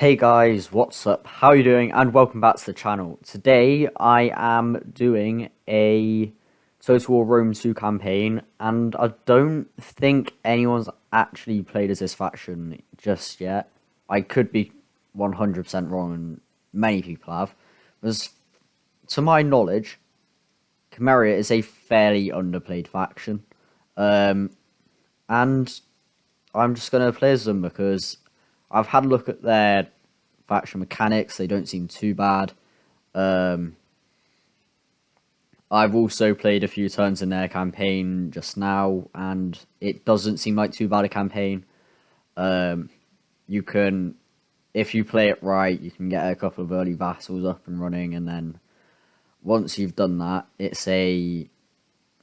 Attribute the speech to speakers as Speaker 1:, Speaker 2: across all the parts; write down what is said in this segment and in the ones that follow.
Speaker 1: Hey guys, what's up? How are you doing? And welcome back to the channel. Today I am doing a Total War Rome 2 campaign, and I don't think anyone's actually played as this faction just yet. I could be 100% wrong, and many people have. Because, to my knowledge, Cimmeria is a fairly underplayed faction. And I'm just going to play as them because I've had a look at their faction mechanics. They don't seem too bad. I've also played a few turns in their campaign just now, and it doesn't seem like too bad a campaign. You can, if you play it right, you can get a couple of early vassals up and running, and then once you've done that, it's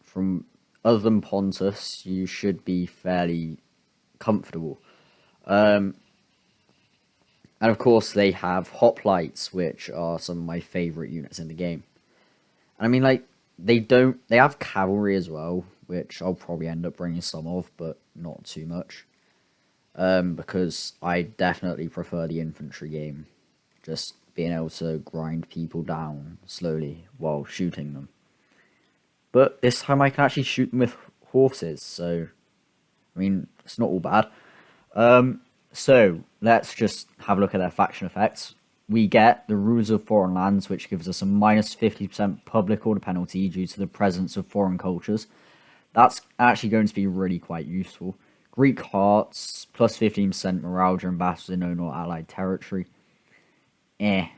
Speaker 1: from other than Pontus, you should be fairly comfortable. And of course, they have hoplites, which are some of my favorite units in the game. And I mean, like, they have cavalry as well, which I'll probably end up bringing some of, but not too much. Because I definitely prefer the infantry game. Just being able to grind people down slowly while shooting them. But this time I can actually shoot them with horses, so, I mean, it's not all bad. So, let's just have a look at their faction effects. We get the Rules of Foreign Lands, which gives us a minus 50% public order penalty due to the presence of foreign cultures. That's actually going to be really quite useful. Greek Hearts, plus 15% morale during battles in own or allied territory. I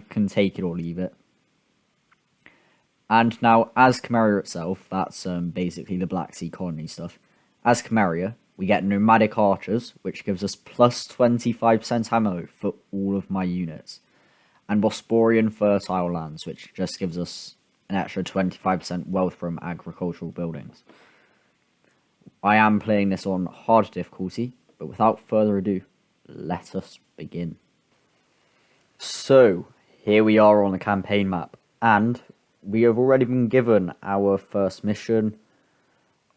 Speaker 1: can take it or leave it. And now, as Cimmeria itself, that's basically the Black Sea colony stuff. As Cimmeria, we get Nomadic Archers, which gives us plus 25% ammo for all of my units. And Bosporan Fertile Lands, which just gives us an extra 25% wealth from agricultural buildings. I am playing this on hard difficulty, but without further ado, let us begin. So, here we are on the campaign map, and we have already been given our first mission.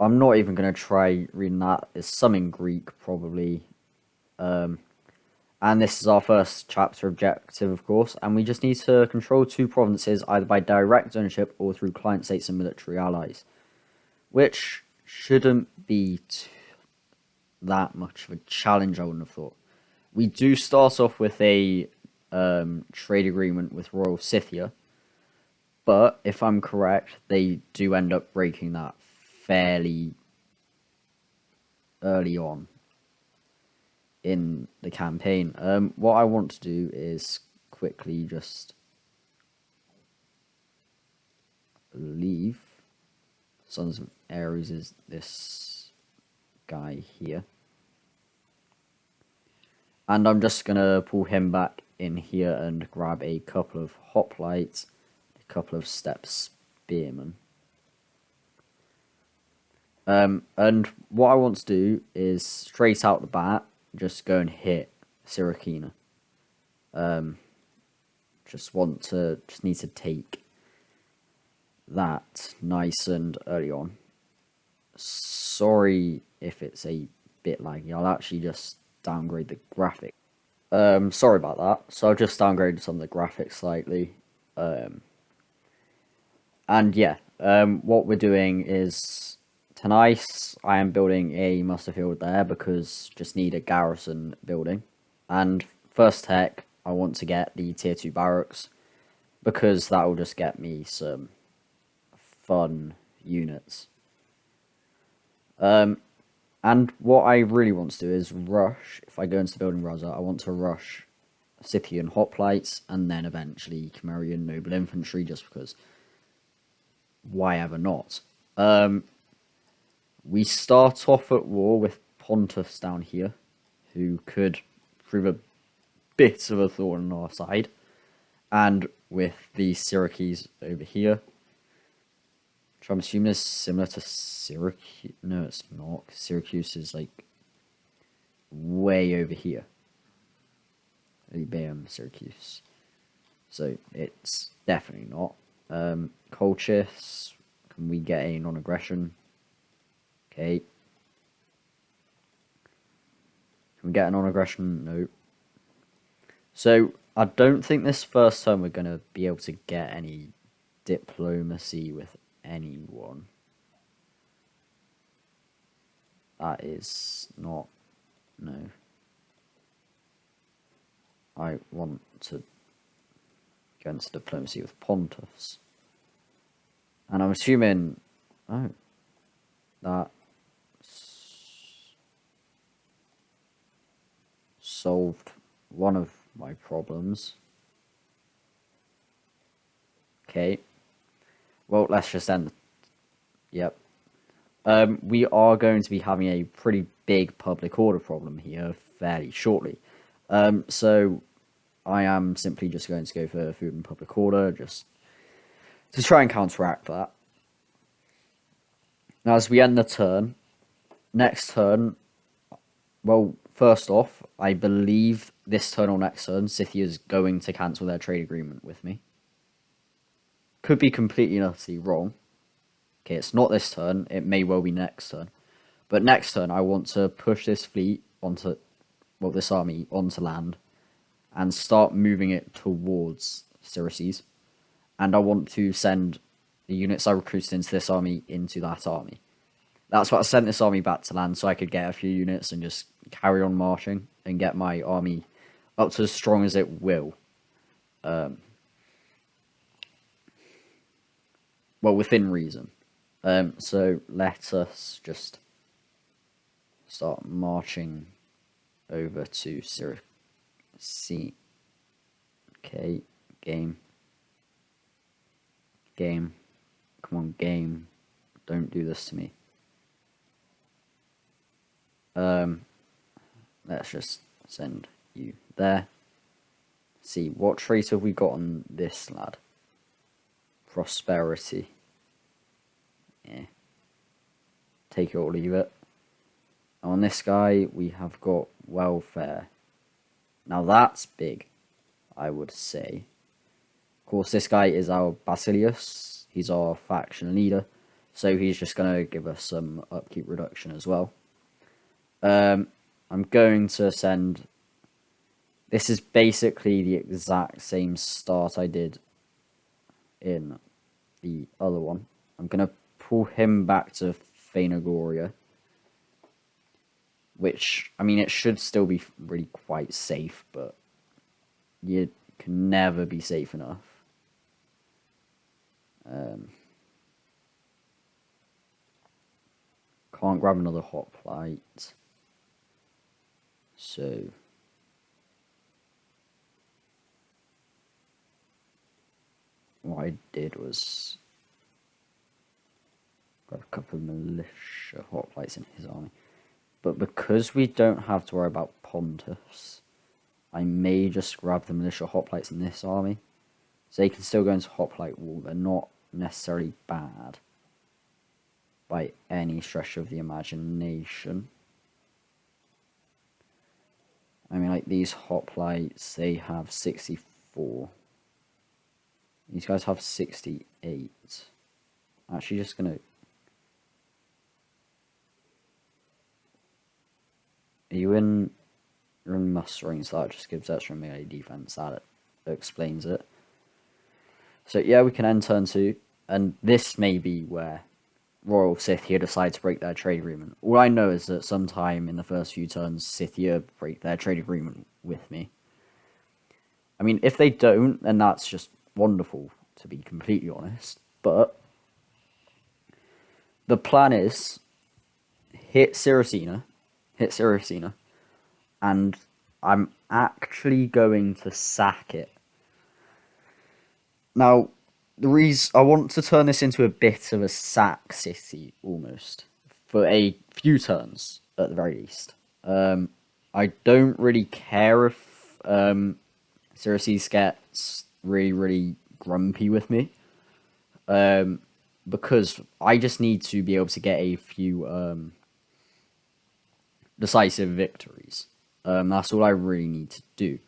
Speaker 1: I'm not even going to try reading that. It's some in Greek, probably. And this is our first chapter objective, of course. And we just need to control 2 provinces, either by direct ownership or through client states and military allies. Which shouldn't be that much of a challenge, I wouldn't have thought. We do start off with a trade agreement with Royal Scythia. But, if I'm correct, they do end up breaking that fairly early on in the campaign. What I want to do is quickly just leave. Sons of Ares is this guy here. And I'm just going to pull him back in here and grab a couple of hoplites, a couple of step spearmen. And what I want to do is straight out the bat, just go and hit Syracina. Just need to take that nice and early on. Sorry if it's a bit laggy. I'll actually just downgrade the graphic. Sorry about that. So I've just downgraded some of the graphics slightly. And yeah, what we're doing is tonight I am building a muster field there because just need a garrison building. And first tech, I want to get the tier 2 barracks because that will just get me some fun units. And what I really want to do is rush. If I go into the building browser, I want to rush Scythian hoplites and then eventually Cimmerian noble infantry, just because why ever not? We start off at war with Pontus down here, who could prove a bit of a thorn on our side, and with the Syracuse over here, which I'm assuming is similar to Syracuse. No, it's not. Syracuse is like way over here. Bam, Syracuse. So it's definitely not. Colchis, can we get a non-aggression? Okay. Can we get a non-aggression? No. So I don't think this first turn we're gonna be able to get any diplomacy with anyone. That is not no. I want to go into diplomacy with Pontus. And I'm assuming that solved one of my problems. Okay. Well, let's just end. Yep. We are going to be having a pretty big public order problem here fairly shortly. So I am simply just going to go for food and public order, just to try and counteract that. Now, as we end the turn, next turn, well, first off, I believe this turn or next turn, Scythia is going to cancel their trade agreement with me. Could be completely and utterly wrong. Okay, it's not this turn. It may well be next turn. But next turn, I want to push this fleet onto, well, this army onto land and start moving it towards Syracuse. And I want to send the units I recruited into this army into that army. That's what I sent this army back to land, so I could get a few units and just carry on marching and get my army up to as strong as it will. Well, within reason. So let us just start marching over to Syracuse. Okay, game. Come on, game. Don't do this to me. Let's just send you there. See, what trait have we got on this lad? Prosperity. Yeah. Take it or leave it. On this guy, we have got welfare. Now that's big, I would say. Of course, this guy is our Basilius. He's our faction leader. So he's just going to give us some upkeep reduction as well. I'm going to send... This is basically the exact same start I did in the other one. I'm going to pull him back to Phainagoria. Which, I mean, it should still be really quite safe, but you can never be safe enough. Can't grab another hoplite. So what I did was grab a couple of militia hoplites in his army. But because we don't have to worry about Pontus, I may just grab the militia hoplites in this army. So they can still go into hoplite wall. They're not necessarily bad by any stretch of the imagination. I mean, like, these hoplites, they have 64. These guys have 68. Actually, just gonna... You're in mustering, so that just gives extra melee defense. That explains it. So yeah, we can end turn 2, and this may be where Royal Scythia decide to break their trade agreement. All I know is that sometime in the first few turns, Scythia break their trade agreement with me. I mean, if they don't, then that's just wonderful, to be completely honest. But the plan is hit Syracina, and I'm actually going to sack it. Now, the reason I want to turn this into a bit of a sack city, almost, for a few turns, at the very least. I don't really care if Syracuse gets really grumpy with me, because I just need to be able to get a few decisive victories. That's all I really need to do.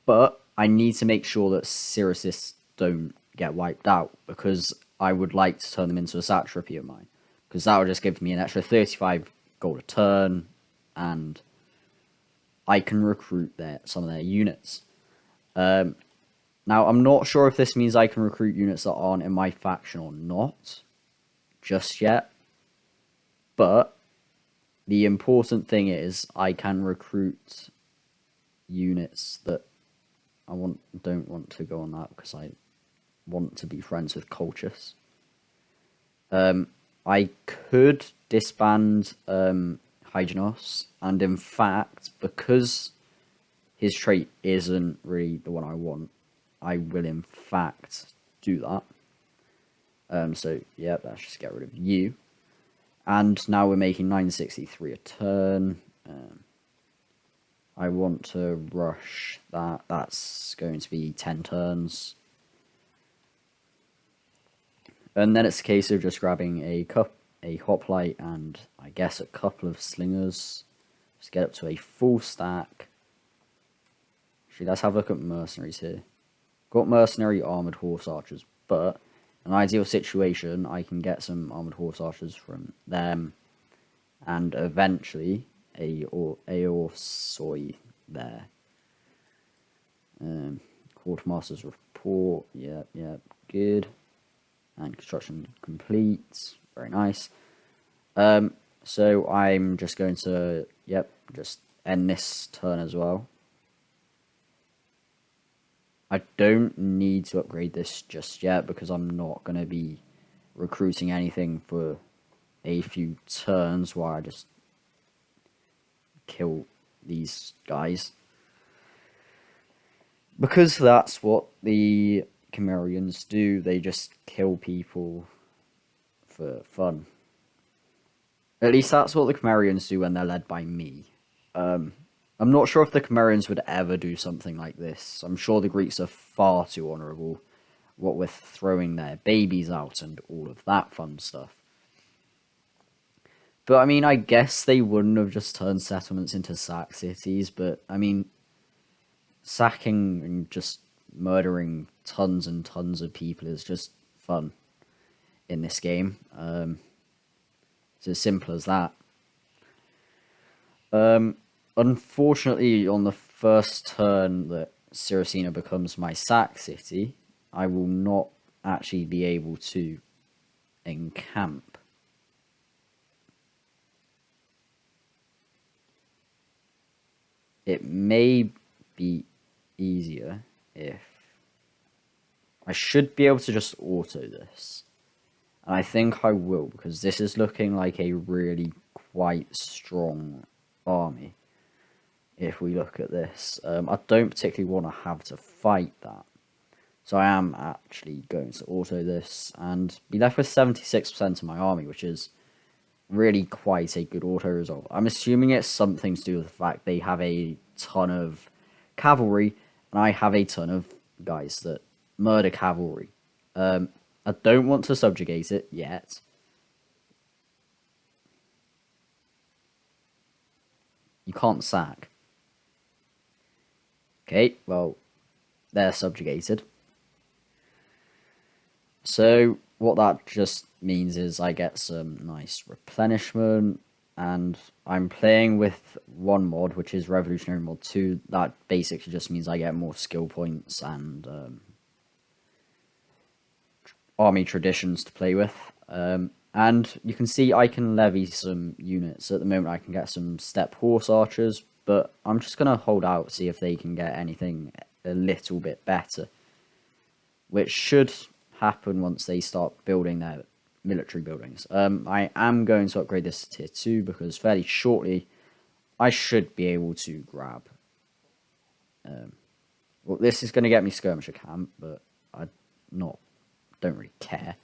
Speaker 1: But I need to make sure that Syracuse don't get wiped out, because I would like to turn them into a satrapy of mine, because that will just give me an extra 35 gold a turn, and I can recruit some of their units. Now, I'm not sure if this means I can recruit units that aren't in my faction or not, just yet. But the important thing is I can recruit units that don't want to go on that because I want to be friends with Colchis. I could disband Hyginos, and in fact, because his trait isn't really the one I want, I will in fact do that. So yeah, let's just get rid of you. And now we're making 963 a turn. I want to rush that. That's going to be 10 turns. And then it's a case of just grabbing a hoplite, and I guess a couple of slingers. Just get up to a full stack. Actually, let's have a look at mercenaries here. Got mercenary armored horse archers, but in an ideal situation, I can get some armored horse archers from them, and eventually a Orsoi there. Quartermaster's report, yep, good. And construction complete, very nice. So I'm just going to, just end this turn as well. I don't need to upgrade this just yet because I'm not going to be recruiting anything for a few turns while I just kill these guys. Because that's what the Cimmerians do, they just kill people for fun. At least that's what the Cimmerians do when they're led by me. I'm not sure if the Cimmerians would ever do something like this. I'm sure the Greeks are far too honourable, what with throwing their babies out and all of that fun stuff. But I mean, I guess they wouldn't have just turned settlements into sack cities, but I mean, sacking and just murdering tons and tons of people is just fun in this game. It's as simple as that. Unfortunately, on the first turn that Siracina becomes my sack city, I will not actually be able to encamp. It may be easier if I should be able to just auto this. And I think I will, because this is looking like a really quite strong army. If we look at this, I don't particularly want to have to fight that. So I am actually going to auto this and be left with 76% of my army, which is really quite a good auto result. I'm assuming it's something to do with the fact they have a ton of cavalry, and I have a ton of guys that murder cavalry. I don't want to subjugate it yet. You can't sack. Okay, well, they're subjugated. So what that just means is I get some nice replenishment, and I'm playing with one mod, which is Revolutionary Mod 2. That basically just means I get more skill points and army traditions to play with. And you can see I can levy some units. At the moment I can get some steppe horse archers, but I'm just going to hold out, see if they can get anything a little bit better. Which should happen once they start building their military buildings. I am going to upgrade this to tier 2 because fairly shortly I should be able to grab. Well, this is going to get me skirmisher camp, but I don't really care.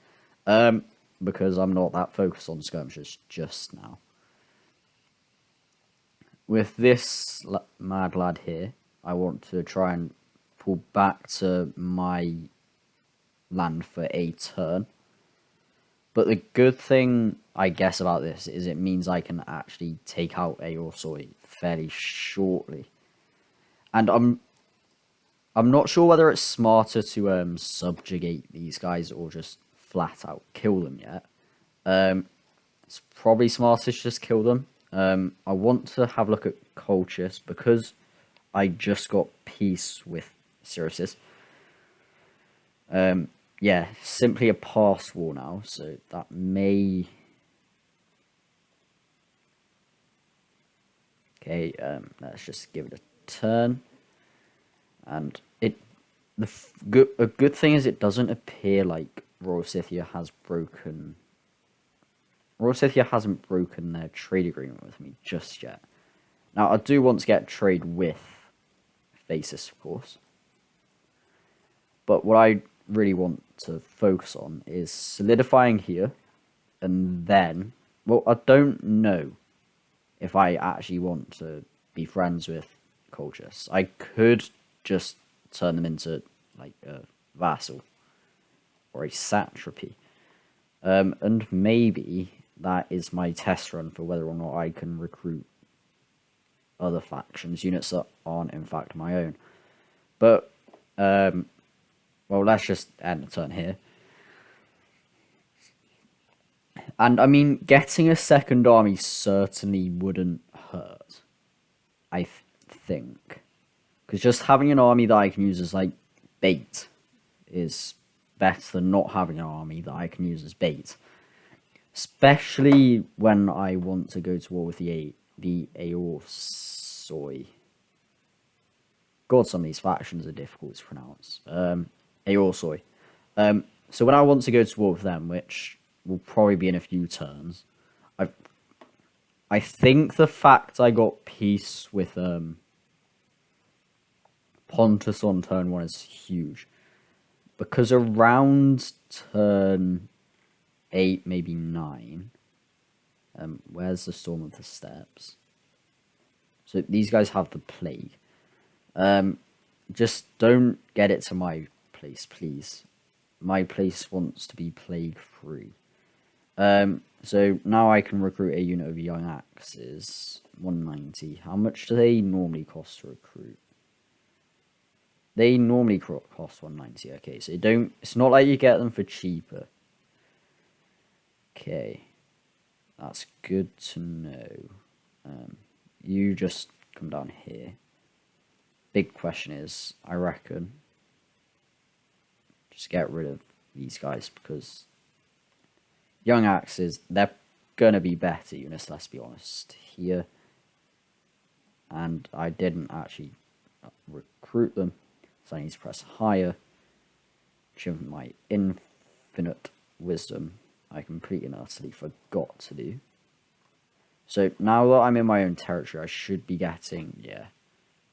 Speaker 1: Because I'm not that focused on skirmishers just now. With this mad lad here, I want to try and pull back to my land for a turn. But the good thing, I guess, about this is it means I can actually take out a Orsoi fairly shortly. And I'm not sure whether it's smarter to subjugate these guys or just flat out kill them yet. It's probably smarter to just kill them. I want to have a look at Colchis because I just got peace with Sirius. Yeah, simply a pass war now, so that may... Okay, let's just give it a turn. And a good thing is it doesn't appear like Royal Scythia has broken... Royal Scythia hasn't broken their trade agreement with me just yet. Now, I do want to get trade with Phasis, of course. But what I really want to focus on is solidifying here. And then... Well, I don't know if I actually want to be friends with Colchis. I could just turn them into, like, a vassal. Or a satrapy. And maybe that is my test run for whether or not I can recruit other factions, units that aren't in fact my own. But, well, let's just end the turn here. And, I mean, getting a second army certainly wouldn't hurt, I think. Because just having an army that I can use as, like, bait is better than not having an army that I can use as bait. Especially when I want to go to war with the Aorsoi. God, some of these factions are difficult to pronounce. Aorsoi. So when I want to go to war with them, which will probably be in a few turns, I think the fact I got peace with Pontus on turn 1 is huge. Because around turn 8, maybe 9, where's the Storm of the Steppes? So these guys have the plague. Just don't get it to my place, please. My place wants to be plague free. So now I can recruit a unit of young axes. 190. How much do they normally cost to recruit? They normally cost 190. Okay, so it's not like you get them for cheaper. Okay, that's good to know. You just come down here. Big question is, I reckon, just get rid of these guys because young axes, they're gonna be better units, let's be honest, here. And I didn't actually recruit them, so I need to press higher, which in my infinite wisdom I completely and utterly forgot to do. So now that I'm in my own territory, I should be getting,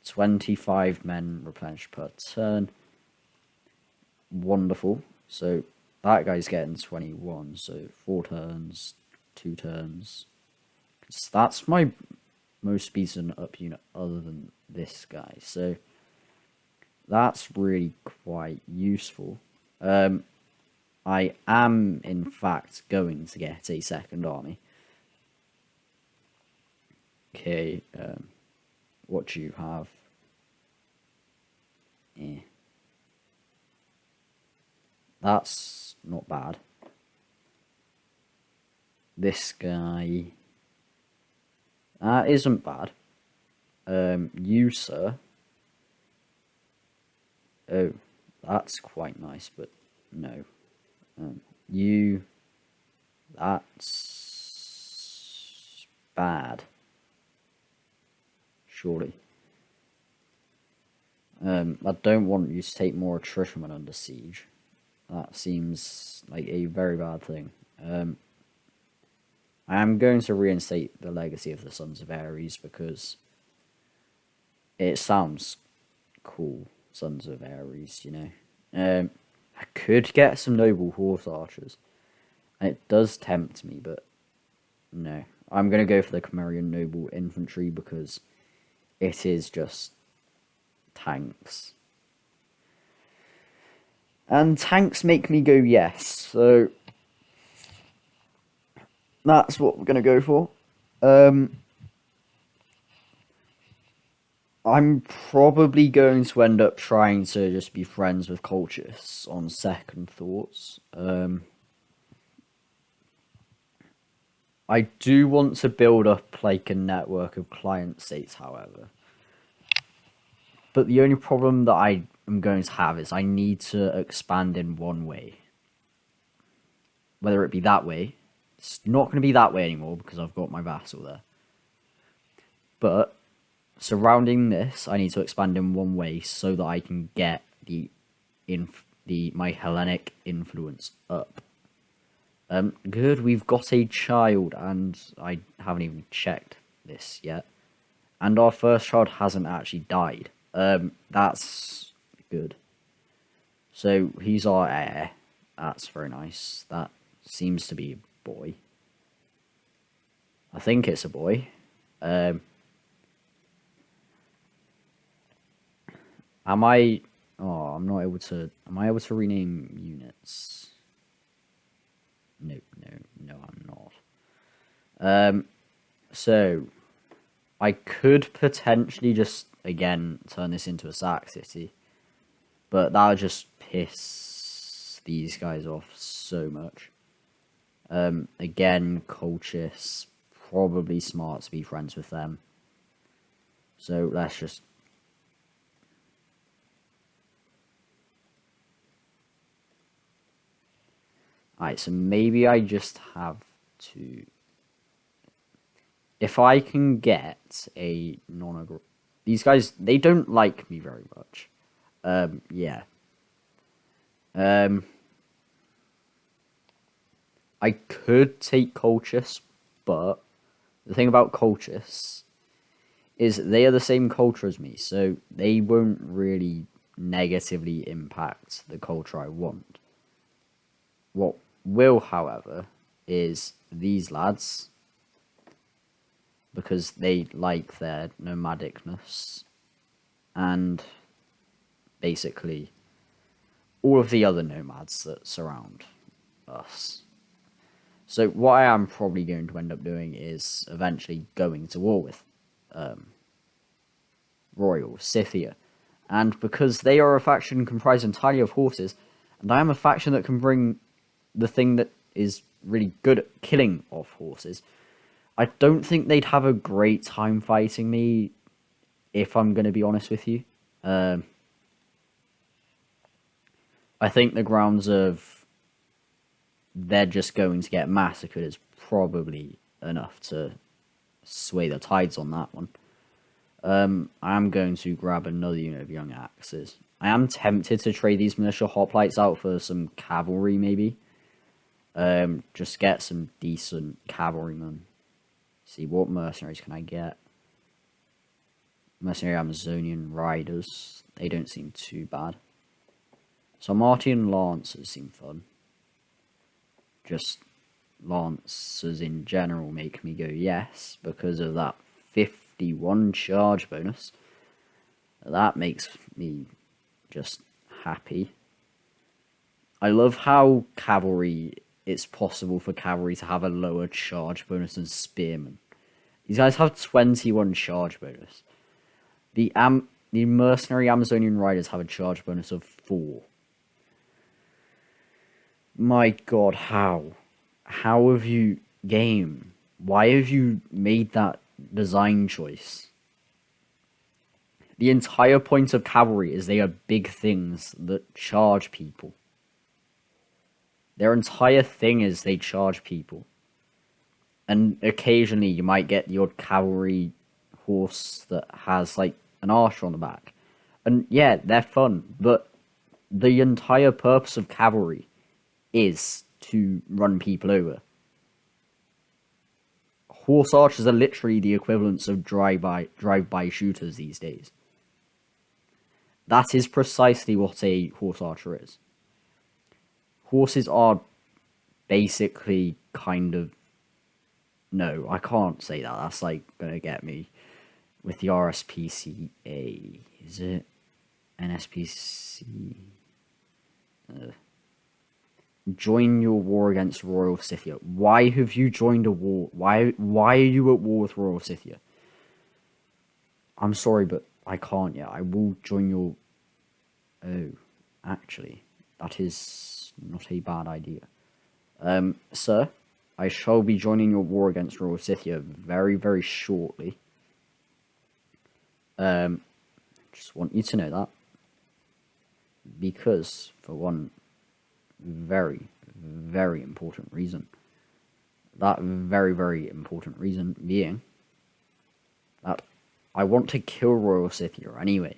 Speaker 1: 25 men replenished per turn. Wonderful. So that guy's getting 21, so 4 turns, 2 turns. That's my most beaten up unit other than this guy, so that's really quite useful. I am, in fact, going to get a second army. Okay, what do you have? That's not bad. This guy... That isn't bad. You, sir... Oh, that's quite nice, but no. You... That's... bad. Surely. I don't want you to take more attrition when under siege. That seems like a very bad thing. I am going to reinstate the legacy of the Sons of Ares because it sounds cool, Sons of Ares, you know. I could get some noble horse archers, and it does tempt me, but no. I'm going to go for the Cimmerian noble infantry because it is just tanks. And tanks make me go yes, so that's what we're going to go for. I'm probably going to end up trying to just be friends with Colchis on second thoughts. I do want to build up like a network of client states, however. But the only problem that I am going to have is I need to expand in one way. Whether it be that way, it's not going to be that way anymore because I've got my vassal there. But surrounding this, I need to expand in one way so that I can get my Hellenic influence up. Good, we've got a child, and I haven't even checked this yet. And our first child hasn't actually died. That's good. So he's our heir. That's very nice. That seems to be a boy. I think it's a boy. Am I... Oh, I'm not able to... Am I able to rename units? No, I'm not. So... I could potentially just, again, turn this into a sack city. But that would just piss these guys off so much. Again, Colchis, probably smart to be friends with them. So let's just... Alright, so maybe I just have to... If I can get a non-aggressive... These guys, they don't like me very much. Yeah. I could take Colchis, but the thing about Colchis is they are the same culture as me, so they won't really negatively impact the culture I want. What will, however, is these lads, because they like their nomadicness, and basically all of the other nomads that surround us. So what I am probably going to end up doing is eventually going to war with Royal Scythia. And because they are a faction comprised entirely of horses, and I am a faction that can bring the thing that is really good at killing off horses, I don't think they'd have a great time fighting me, if I'm going to be honest with you. I think the grounds of they're just going to get massacred is probably enough to sway the tides on that one. I am going to grab another unit of young axes. I am tempted to trade these militia hoplites out for some cavalry, maybe. Just get some decent cavalrymen. See, what mercenaries can I get? Mercenary Amazonian riders. They don't seem too bad. Sarmatian lancers seem fun. Just lancers in general make me go yes, because of that 51 charge bonus. That makes me just happy. I love how cavalry, it's possible for cavalry to have a lower charge bonus than spearmen. These guys have 21 charge bonus. The mercenary Amazonian riders have a charge bonus of 4. My god, how? How have you... Game, why have you made that design choice? The entire point of cavalry is they are big things that charge people. Their entire thing is they charge people. And occasionally you might get the odd cavalry horse that has, like, an archer on the back. And yeah, they're fun, but the entire purpose of cavalry is to run people over. Horse archers are literally the equivalents of drive-by shooters these days. That is precisely what a horse archer is. Horses are basically kind of... No, I can't say that. That's like gonna get me with the RSPCA. Is it NSPC? Join your war against Royal Scythia. Why have you joined a war? Why are you at war with Royal Scythia? I'm sorry, but I can't yet. I will join your... Oh, actually, that is not a bad idea. Sir, I shall be joining your war against Royal Scythia very, very shortly. Just want you to know that. Because, for one very, very important reason. That very, very important reason being that I want to kill Royal Scythia anyway.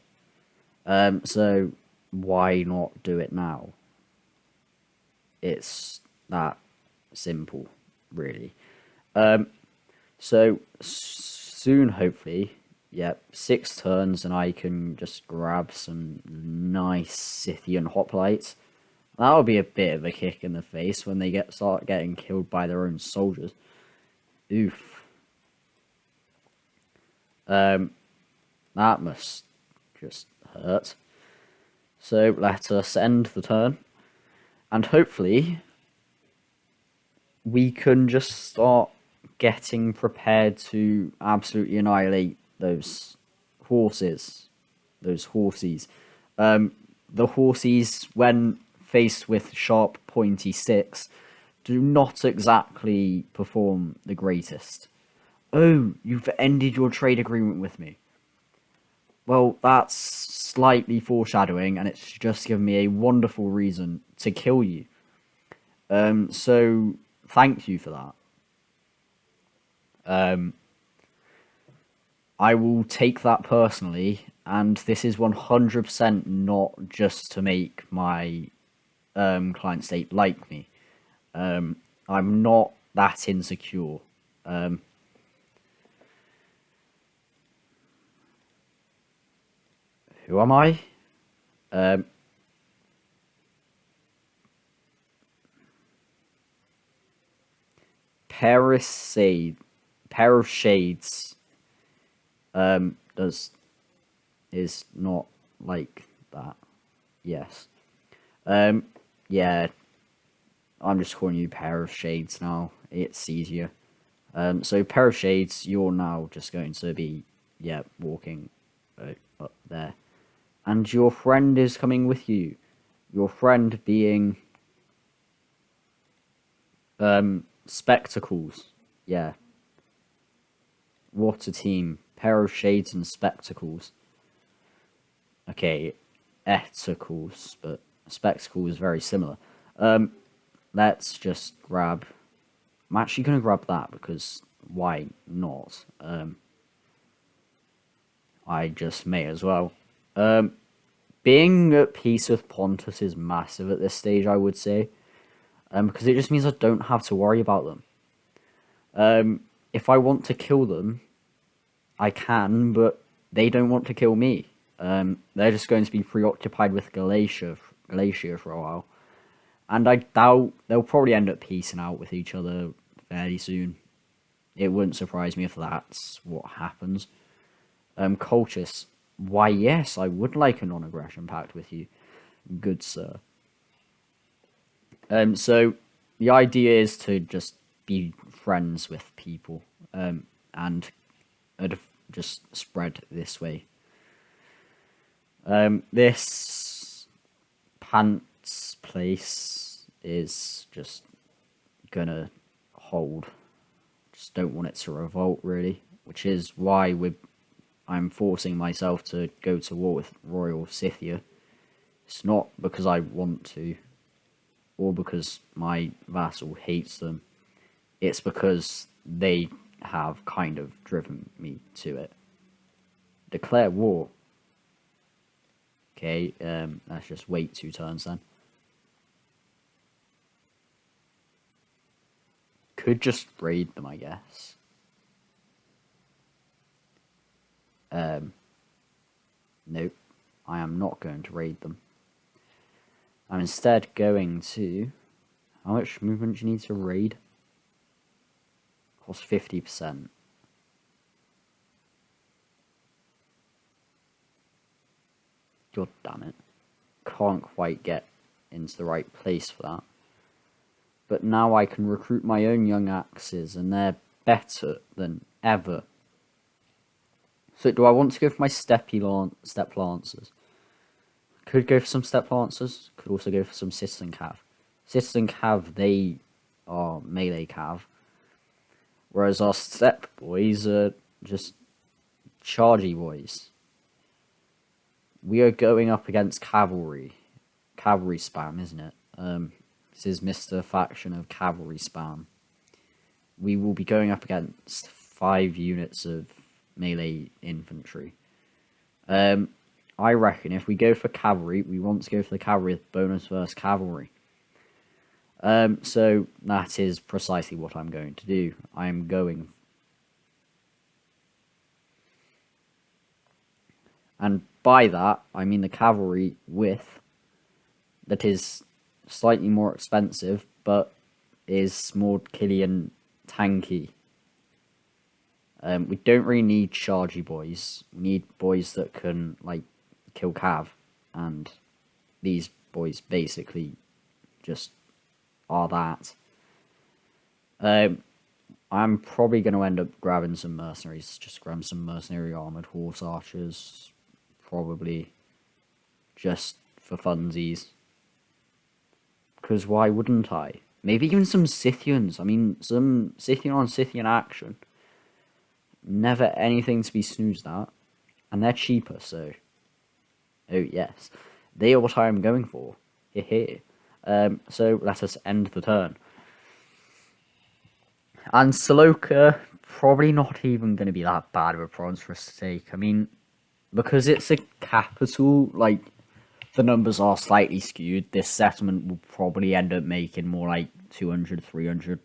Speaker 1: So why not do it now? It's that simple, really. So soon, hopefully, yep, 6 turns and I can just grab some nice Scythian hoplites. That'll be a bit of a kick in the face when they start getting killed by their own soldiers. Oof. That must just hurt. So let us end the turn. And hopefully we can just start getting prepared to absolutely annihilate those horses. Those horsies. The horsies, when faced with sharp, pointy sticks, do not exactly perform the greatest. Oh, you've ended your trade agreement with me. Well, that's slightly foreshadowing, and it's just given me a wonderful reason to kill you. So thank you for that. I will take that personally, and this is 100% not just to make my client state like me. I'm not that insecure. Who am I? Pair of Shades is not like that. Yes. Yeah. I'm just calling you Pair of Shades now. It's easier. So Pair of Shades, you're now just going to be, yeah, walking up there. And your friend is coming with you. Your friend being Spectacles. Yeah. What a team. Pair of Shades and Spectacles. Okay, Eticles, but Spectacle is very similar. Let's just grab... I'm actually going to grab that because why not? I just may as well. Being at peace with Pontus is massive at this stage, I would say. Because it just means I don't have to worry about them. If I want to kill them, I can, but they don't want to kill me. They're just going to be preoccupied with Galatia for a while. And I doubt they'll probably end up peacing out with each other fairly soon. It wouldn't surprise me if that's what happens. Colchis, why yes, I would like a non-aggression pact with you, good sir. So the idea is to just be friends with people, and just spread this way. This pants place is just gonna hold. Just don't want it to revolt, really, which is why I'm forcing myself to go to war with Royal Scythia. It's not because I want to, or because my vassal hates them. It's because they have kind of driven me to it. Declare war. Okay, let's just wait 2 turns then. Could just raid them, I guess. Nope, I am not going to raid them. I'm instead going to... How much movement do you need to raid? Cost 50%. God damn it. Can't quite get into the right place for that. But now I can recruit my own young axes, and they're better than ever. So do I want to go for my step lancers? Could go for some step lancers. Could also go for some citizen cav. Citizen cav, they are melee cav. Whereas our step boys are just chargy boys. We are going up against cavalry. cavalry spam, isn't it? This is Mr. Faction of Cavalry Spam. We will be going up against 5 units of melee infantry. I reckon if we go for cavalry, we want to go for the cavalry with bonus versus cavalry. So that is precisely what I'm going to do. I am going... And by that, I mean the cavalry with... that is slightly more expensive, but is more killy and tanky. We don't really need chargy boys. We need boys that can, like, kill cav. And these boys basically just are that. I'm probably going to end up grabbing some mercenaries. Just grab some mercenary armored horse archers. Probably just for funsies. Because why wouldn't I? Maybe even some Scythians. I mean, some Scythian on Scythian action. Never anything to be snoozed at. And they're cheaper, so... Oh, yes. They are what I am going for. Hehe. So, let us end the turn. And Saloka, probably not even going to be that bad of a province for us to take. I mean, because it's a capital, like... the numbers are slightly skewed. This settlement will probably end up making more like 200, 300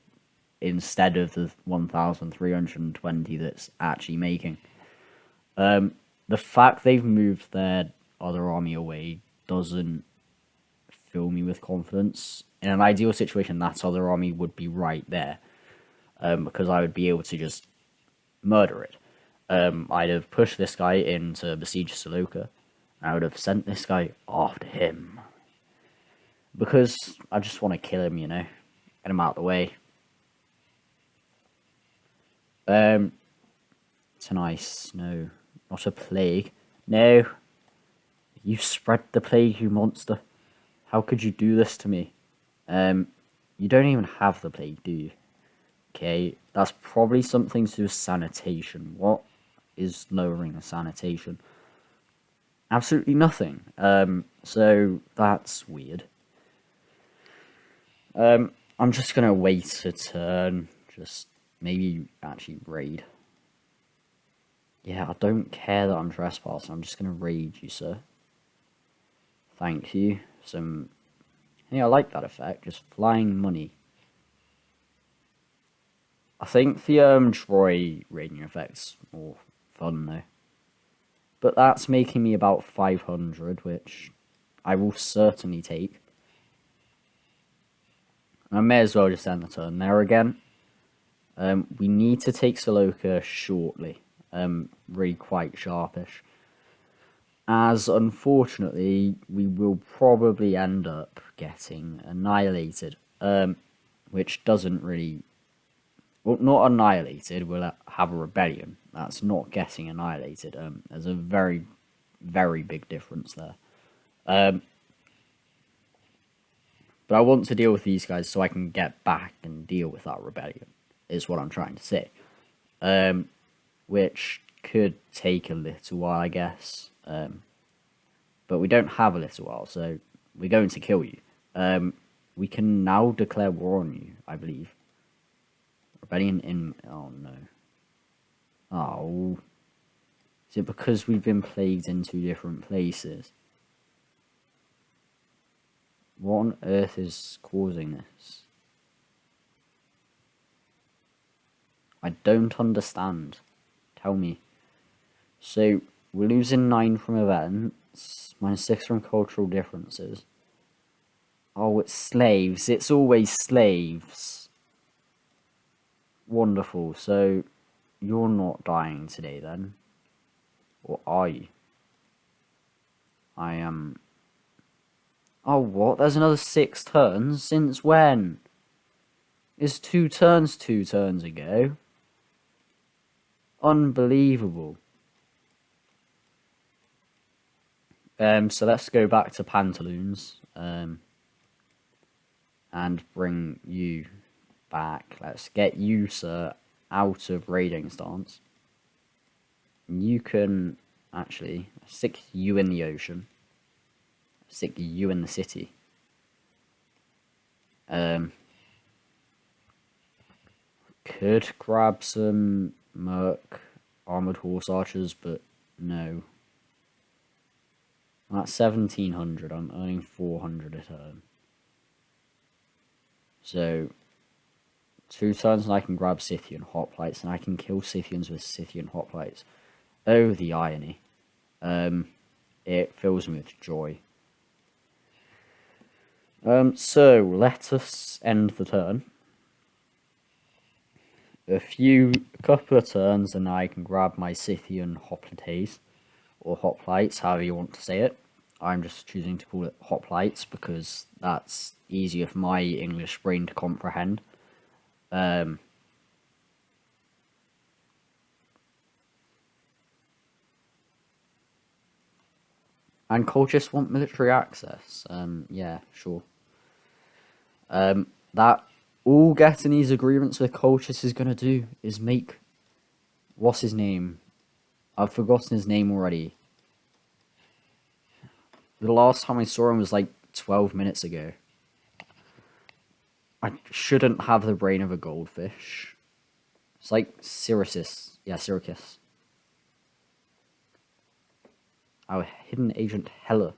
Speaker 1: instead of the 1,320 that's actually making. The fact they've moved their other army away doesn't fill me with confidence. In an ideal situation, that other army would be right there, because I would be able to just murder it. I'd have pushed this guy in to besiege Saloka. I would have sent this guy after him. Because I just want to kill him, you know. Get him out of the way. It's an ice. No. Not a plague. No. You spread the plague, you monster. How could you do this to me? You don't even have the plague, do you? Okay. That's probably something to do with sanitation. What is lowering the sanitation? Absolutely nothing. So that's weird. I'm just gonna wait a turn. Just maybe actually raid. Yeah, I don't care that I'm trespassing. I'm just gonna raid you, sir. Thank you. Yeah, I like that effect. Just flying money. I think the Troy raiding effect's more fun though. But that's making me about 500, which I will certainly take. I may as well just end the turn there again. We need to take Saloka shortly. Really quite sharpish. As, unfortunately, we will probably end up getting annihilated. Which doesn't really... Well, not annihilated, we'll have a rebellion. That's not getting annihilated. There's a very, very big difference there. But I want to deal with these guys so I can get back and deal with that rebellion, is what I'm trying to say. Which could take a little while, I guess. But we don't have a little while, so we're going to kill you. We can now declare war on you, I believe. Rebellion in... Oh, no. Oh. Is it because we've been plagued in 2 different places? What on earth is causing this? I don't understand. Tell me. So, we're losing 9 from events, -6 from cultural differences. Oh, it's slaves. It's always slaves. Wonderful. So, you're not dying today then? Or are you? I am... Oh, what? There's another 6 turns? Since when? It's 2 turns ago. Unbelievable. So let's go back to Pantaloons. And bring you back. Let's get you, sir, out of raiding stance. You can... Actually, stick you in the ocean. Stick you in the city. Could grab some Merc armored horse archers, but no. I'm at 1700. I'm earning 400 a turn. So 2 turns and I can grab Scythian hoplites, and I can kill Scythians with Scythian hoplites. Oh, the irony. It fills me with joy. So let us end the turn. A couple of turns, and I can grab my Scythian hoplites, or hoplites, however you want to say it. I'm just choosing to call it hoplites because that's easier for my English brain to comprehend. And cultists want military access. Yeah, sure. That all getting these agreements with cultists is gonna do is make, what's his name? I've forgotten his name already. The last time I saw him was like 12 minutes ago. I shouldn't have the brain of a goldfish. It's like Syracuse. Yeah, Syracuse. Our hidden agent Hella.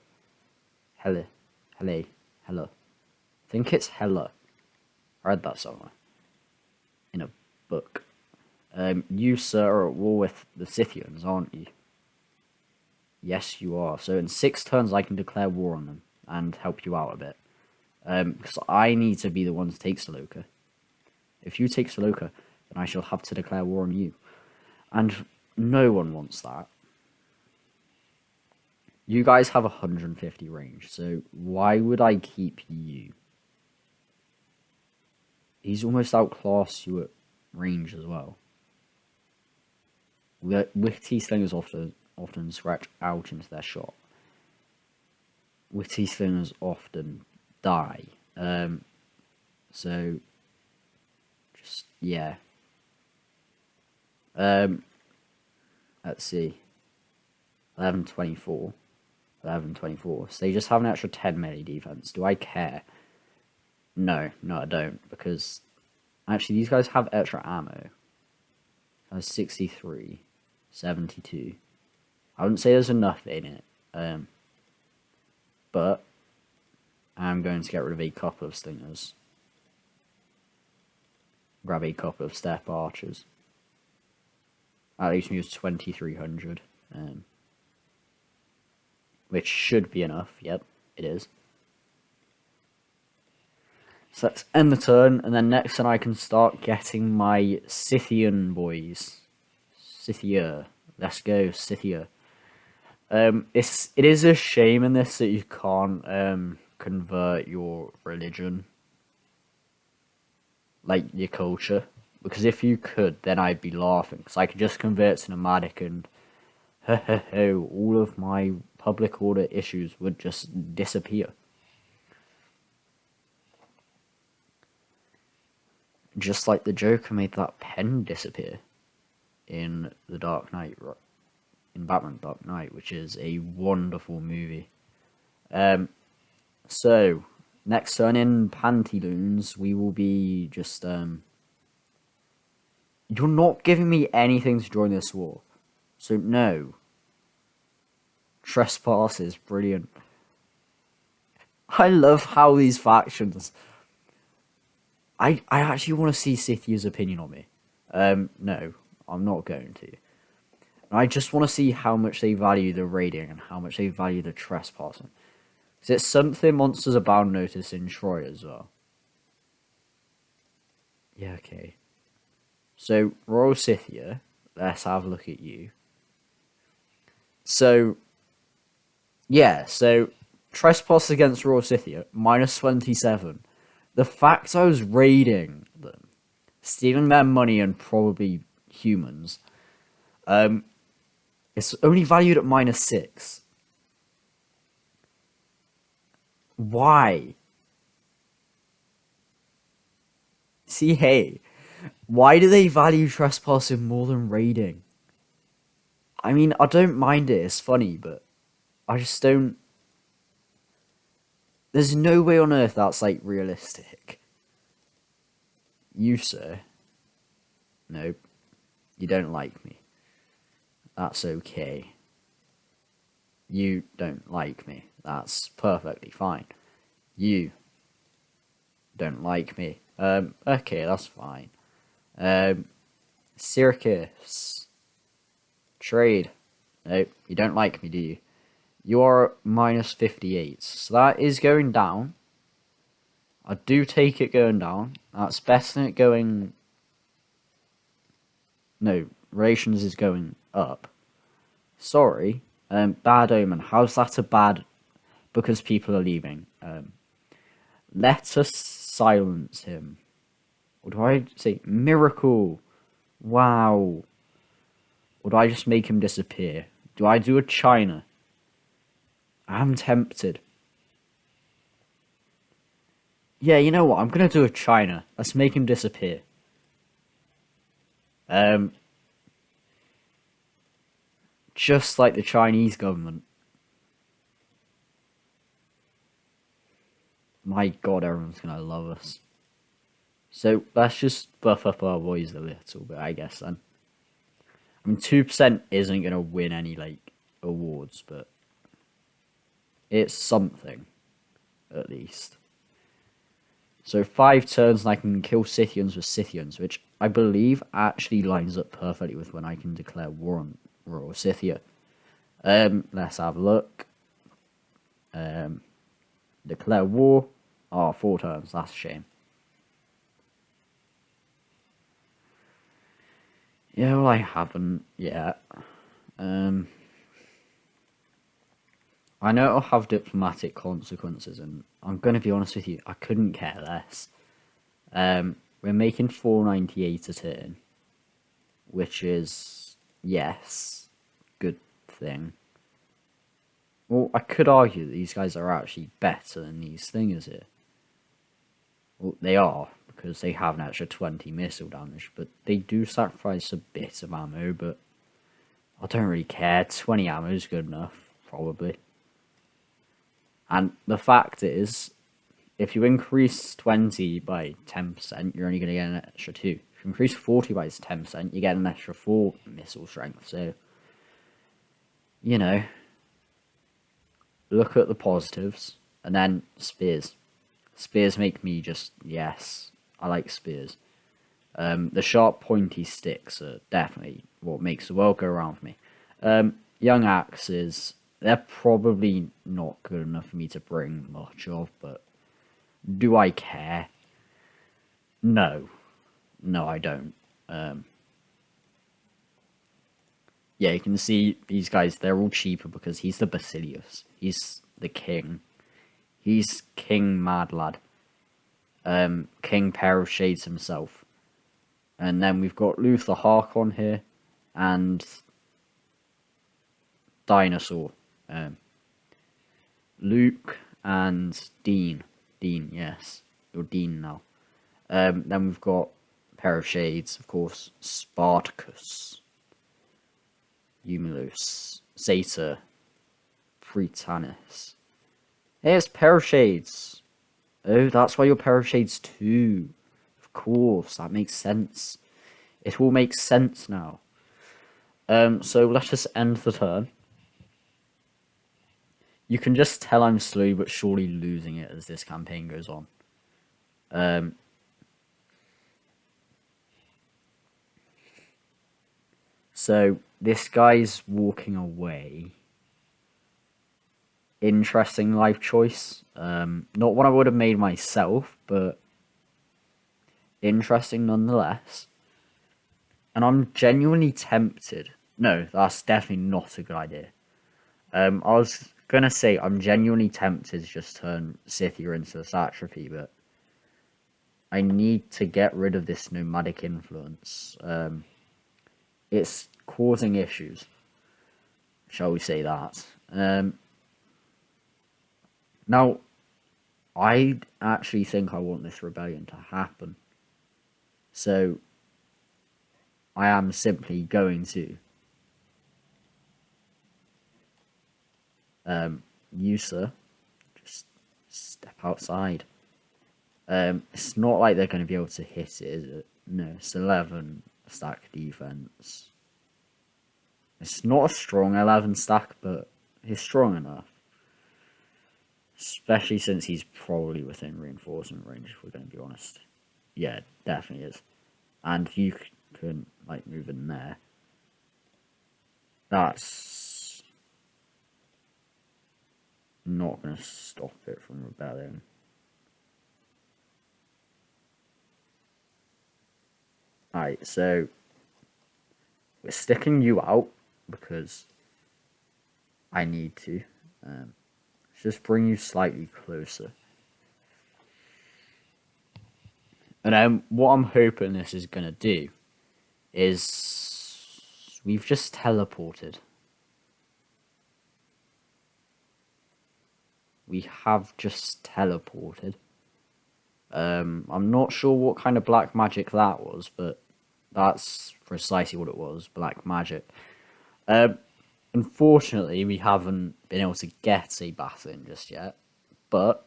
Speaker 1: Hella. I think it's Hella. I read that somewhere. In a book. You, sir, are at war with the Scythians, aren't you? Yes, you are. So in 6 turns I can declare war on them and help you out a bit. Because I need to be the one to take Saloka. If you take Saloka, then I shall have to declare war on you. And no one wants that. You guys have 150 range, so why would I keep you? He's almost outclassed you at range as well. Witty slingers often scratch out into their shot. Witty slingers often die. So just yeah. Let's see. 1124. 1124. So they just have an extra 10 melee defense. Do I care? No, I don't, because actually these guys have extra ammo. 63, 72. I wouldn't say there's enough in it, but I'm going to get rid of a couple of slingers. Grab a couple of step archers. That leaves me with 2300, which should be enough. Yep, it is. So let's end the turn, and then next turn I can start getting my Scythian boys. Scythia. Let's go, Scythia. It is a shame in this that you can't convert your religion, like your culture, because if you could, then I'd be laughing, because I could just convert to nomadic and all of my public order issues would just disappear. Just like the Joker made that pen disappear in The Dark Knight, in Batman Dark Knight, which is a wonderful movie. So, next turn in Pantaloons, we will be just, You're not giving me anything to join this war. So, no. Trespass is brilliant. I love how these factions... I actually want to see Scythia's opinion on me. No, I'm not going to. I just want to see how much they value the raiding and how much they value the trespassing. Because it's something monsters are bound notice in Troy as well. Yeah, okay. So, Royal Scythia, let's have a look at you. So, yeah, so trespass against Royal Scythia, minus 27. The fact I was raiding them, stealing their money and probably humans, it's only valued at minus 6. Why? See, hey, why do they value trespassing more than raiding? I mean, I don't mind it, it's funny, but I just don't... There's no way on earth that's like realistic. You, sir. Nope. You don't like me. That's okay. You don't like me. That's perfectly fine. You don't like me. Okay, that's fine. Circus. Trade. Nope, you don't like me, do you? You are minus 58. So that is going down. I do take it going down. That's better than it going... No, rations is going up. Sorry. Bad omen. How's that a bad... Because people are leaving. Let us silence him. Or do I say miracle? Wow. Or do I just make him disappear? Do I do a China? I'm tempted. Yeah, you know what? I'm gonna do a China. Let's make him disappear. Just like the Chinese government. My god, everyone's gonna love us. So let's just buff up our boys a little bit, I guess, then. I mean, 2% isn't gonna win any, like, awards, but it's something, at least. So 5 turns and I can kill Scythians with Scythians, which I believe actually lines up perfectly with when I can declare war on Royal Scythia. Let's have a look. Declare war. Oh, 4 turns. That's a shame. Yeah, well, I haven't yet. I know it'll have diplomatic consequences, and I'm going to be honest with you, I couldn't care less. We're making 498 a turn, which is, yes, good thing. Well, I could argue that these guys are actually better than these thingers here. Well, they are, because they have an extra 20 missile damage, but they do sacrifice a bit of ammo, but I don't really care. 20 ammo is good enough, probably. And the fact is, if you increase 20 by 10%, you're only going to get an extra 2. If you increase 40 by 10%, you get an extra 4 missile strength. So, you know, look at the positives. And then spears. Spears make me just, yes, I like spears. The sharp pointy sticks are definitely what makes the world go around for me. Young axes, they're probably not good enough for me to bring much of, but do I care? No. No, I don't. Yeah, you can see these guys, they're all cheaper because he's the Basilius. He's the king. He's King Mad Lad. King Pair of Shades himself. And then we've got Luther Harkon here. And Dinosaur. Luke and Dean. Dean, yes. You're Dean now. Then we've got Pair of Shades, of course. Spartacus. Eumolus. Satyr. Prytanis. Hey, it's Pair of Shades. Oh, that's why you're Pair of Shades too. Of course, that makes sense. It all makes sense now. So let us end the turn. You can just tell I'm slowly but surely losing it as this campaign goes on. So this guy's walking away. Interesting life choice. Not one I would have made myself, but interesting nonetheless. And I'm genuinely tempted. No, that's definitely not a good idea. I was gonna say I'm genuinely tempted to just turn Scythia into a satrapy, but I need to get rid of this nomadic influence. It's causing issues. Shall we say that? Now, I actually think I want this rebellion to happen. So, I am simply going to you, sir, just Step outside. It's not like they're going to be able to hit it, is it? No, it's 11 stack defense. It's not a strong 11 stack, but he's strong enough. Especially since he's probably within reinforcement range, if we're going to be honest. Yeah, definitely is. And you can, like, move in there. That's not going to stop it from rebelling. Alright, so we're sticking you out because I need to. Just bring you slightly closer. And what I'm hoping this is going to do is we've just teleported. We have just teleported. I'm not sure what kind of black magic that was, but that's precisely what it was, black magic. Unfortunately, we haven't been able to get a battle in just yet, but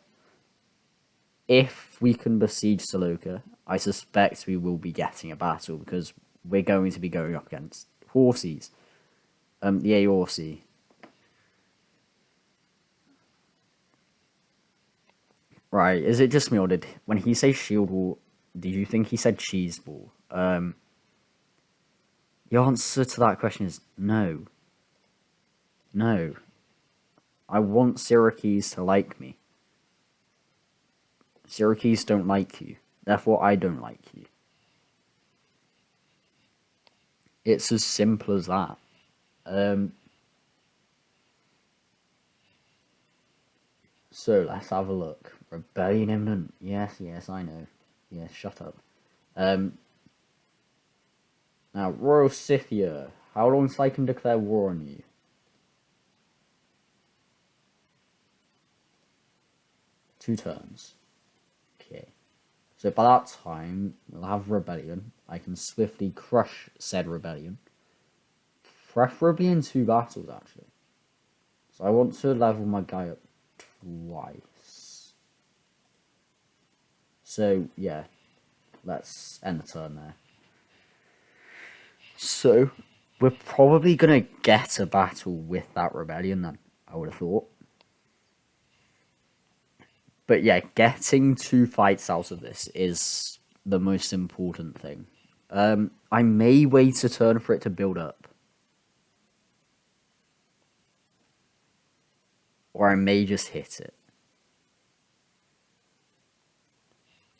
Speaker 1: if we can besiege Saloka, I suspect we will be getting a battle because we're going to be going up against horses. The Aorsi. Right, is it just me or did when he say shield wall, did you think he said cheese ball? The answer to that question is no. No. I want Syracuse to like me. Syracuse don't like you. Therefore, I don't like you. It's as simple as that. So, let's have a look. Rebellion imminent. Yes, yes, I know. Yes, shut up. Now, Royal Scythia. How long till I can declare war on you? 2 turns. Okay. So by that time, we'll have rebellion. I can swiftly crush said rebellion. Preferably in 2 battles, actually. So I want to level my guy up twice. So, yeah. Let's end the turn there. So, we're probably going to get a battle with that rebellion then, I would have thought. But yeah, getting 2 fights out of this is the most important thing. I may wait a turn for it to build up. Or I may just hit it.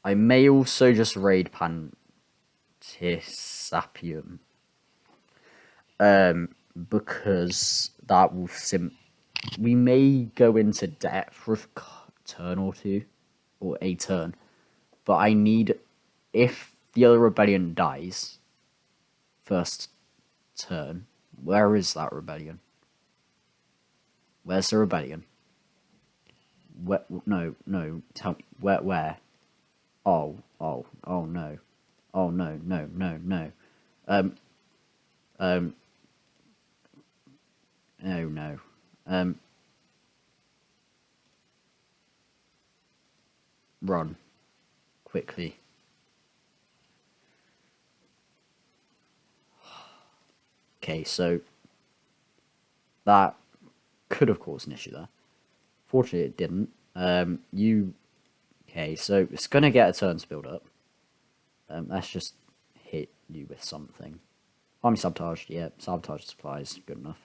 Speaker 1: I may also just raid Pantisapium. Because that will we may go into depth with a turn or 2. Or a turn. But I need... If the other rebellion dies... First turn... Where is that rebellion? Where's the rebellion? Where, no, tell me. Where? Oh, no. Oh, no. No. Run. Quickly. Okay, so... That could have caused an issue there. Fortunately, it didn't. Okay, so it's going to get a turn to build up. Let's just hit you with something. Army sabotage, yeah, sabotage supplies, good enough.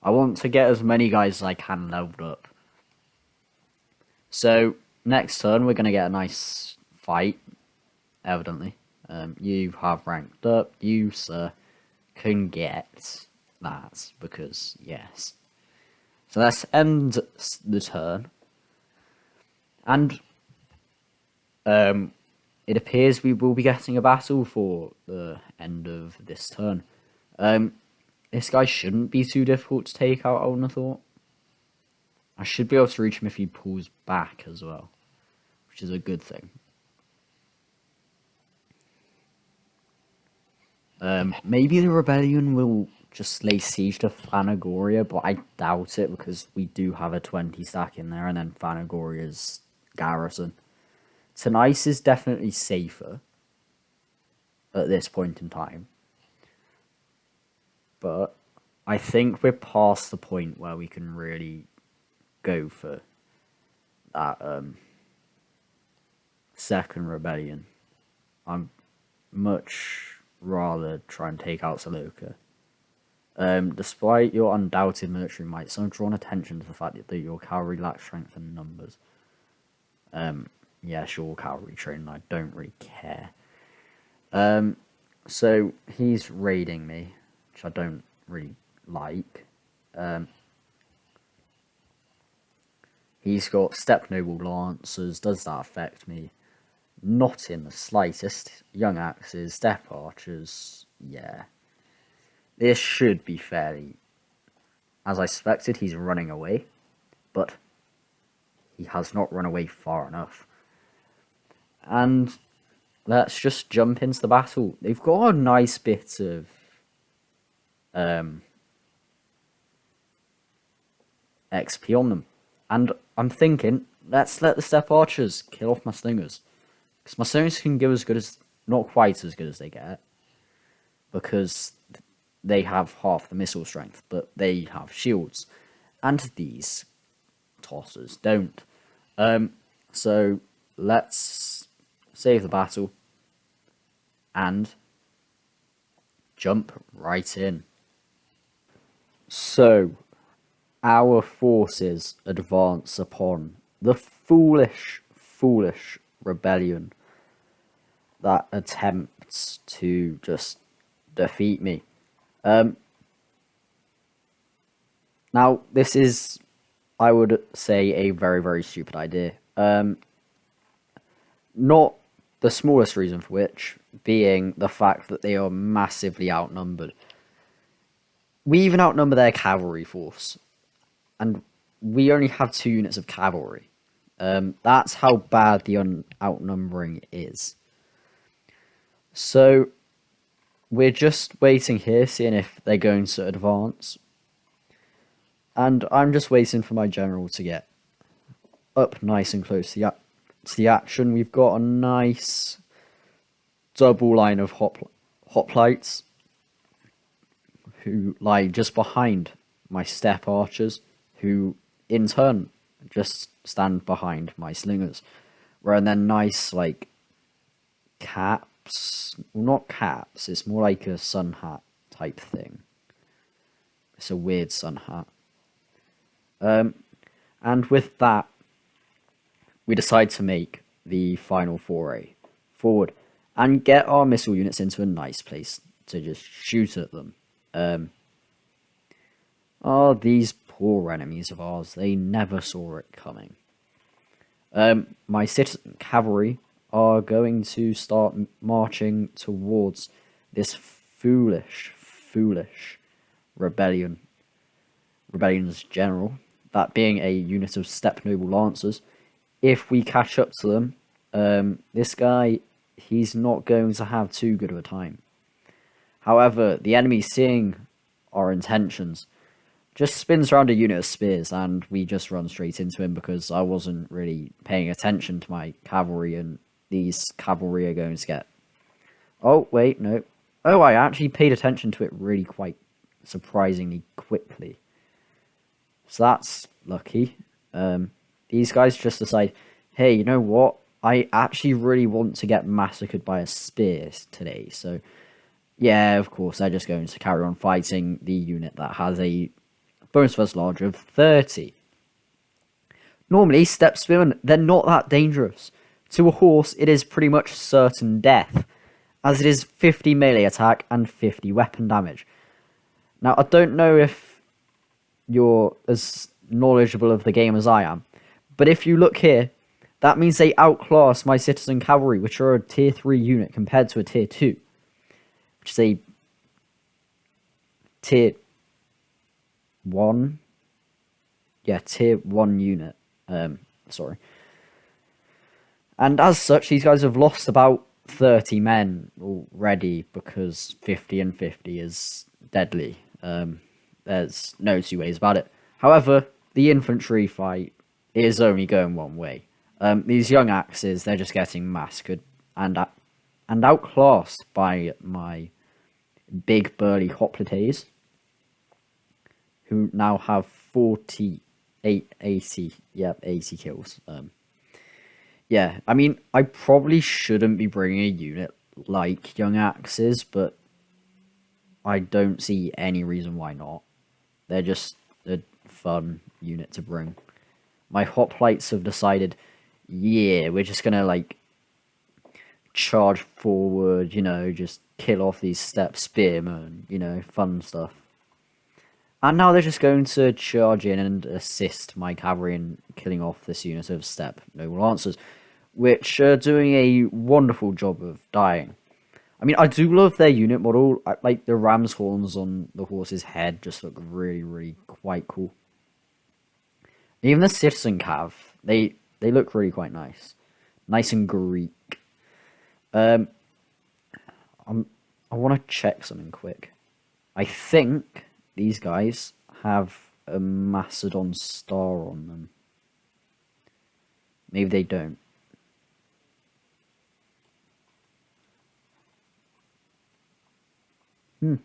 Speaker 1: I want to get as many guys as I can leveled up. So, next turn, we're going to get a nice fight, evidently. You have ranked up, you, sir, can get that, because, yes. So let's end the turn. And it appears we will be getting a battle for the end of this turn. This guy shouldn't be too difficult to take out, I wouldn't have thought. I should be able to reach him if he pulls back as well, which is a good thing. Maybe the rebellion will just lay siege to Phanagoria, but I doubt it because we do have a 20 stack in there, and then Phanagoria's garrison. Tanice is definitely safer at this point in time, but I think we're past the point where we can really go for that second rebellion. I'm much rather try and take out Saloka. Despite your undoubted military might, some have drawn attention to the fact that your cavalry lacks strength and numbers. Yeah, sure, cavalry training, I don't really care. So he's raiding me, which I don't really like. He's got Steppe Noble Lancers. Does that affect me? Not in the slightest. Young Axes, Steppe Archers, yeah. This should be fairly... As I suspected, he's running away, but he has not run away far enough. And let's just jump into the battle. They've got a nice bit of XP on them. And I'm thinking, let's let the Steppe Archers kill off my Slingers. Because my Slingers can give as good as... Not quite as good as they get. Because they have half the missile strength, but they have shields. And these tossers don't. So let's save the battle and jump right in. So our forces advance upon the foolish rebellion that attempts to just defeat me. Now, this is, I would say, a very stupid idea. Not the smallest reason for which being the fact that they are massively outnumbered. We even outnumber their cavalry force, and we only have 2 units of cavalry. That's how bad the outnumbering is. So we're just waiting here, seeing if they're going to advance. And I'm just waiting for my general to get up nice and close to the action. We've got a nice double line of hoplites who lie just behind my Steppe Archers, who in turn just stand behind my Slingers. Wearing their nice, like, caps. Well, not caps, it's more like a sun hat type thing. It's a weird sun hat. And with that, we decide to make the final foray forward and get our missile units into a nice place to just shoot at them. These poor enemies of ours, they never saw it coming. My citizen cavalry are going to start marching towards this foolish rebellion's general, that being a unit of Steppe Noble Lancers. If we catch up to them, this guy, he's not going to have too good of a time. However, the enemy, seeing our intentions, just spins around a unit of spears, and we just run straight into him because I wasn't really paying attention to my cavalry, and these cavalry are going to get... Oh, wait, no. Oh, I actually paid attention to it really quite surprisingly quickly. So that's lucky. These guys just decide, hey, you know what? I actually really want to get massacred by a spear today. So, yeah, of course, they're just going to carry on fighting the unit that has a bonus first large of 30. Normally, Steppe Spearmen, they're not that dangerous. To a horse, it is pretty much certain death, as it is 50 melee attack and 50 weapon damage. Now, I don't know if you're as knowledgeable of the game as I am, but if you look here, that means they outclass my citizen cavalry, which are a tier 3 unit compared to a tier 2, which is a tier 1. Yeah, tier 1 unit. Sorry. And as such, these guys have lost about 30 men already, because 50 and 50 is deadly. There's no two ways about it. However, the infantry fight is only going one way. These young axes, they're just getting massacred and outclassed by my big burly hoplites, who now have 48, 80, yep, 80 kills. Yeah, I mean, I probably shouldn't be bringing a unit like young axes, but I don't see any reason why not. They're just a fun unit to bring. My hoplites have decided, yeah, we're just gonna like charge forward, just kill off these step spearmen, fun stuff. And now they're just going to charge in and assist my cavalry in killing off this unit of step noble lancers, which are doing a wonderful job of dying. I mean, I do love their unit model. Like the ram's horns on the horse's head just look really, really quite cool. Even the citizen cav, they look really quite nice. Nice and Greek. I want to check something quick. I think these guys have a Macedon star on them. Maybe they don't. Maybe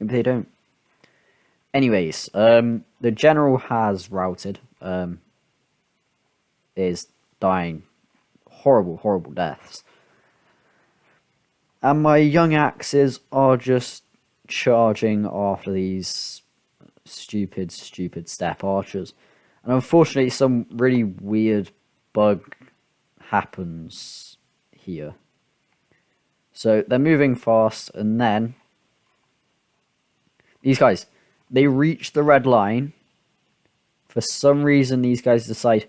Speaker 1: they don't. Anyways, the general has routed. Is dying horrible, horrible deaths. And my young axes are just charging after these stupid, stupid step archers. And unfortunately, some really weird bug happens here. So they're moving fast, and then these guys, they reach the red line. For some reason, these guys decide,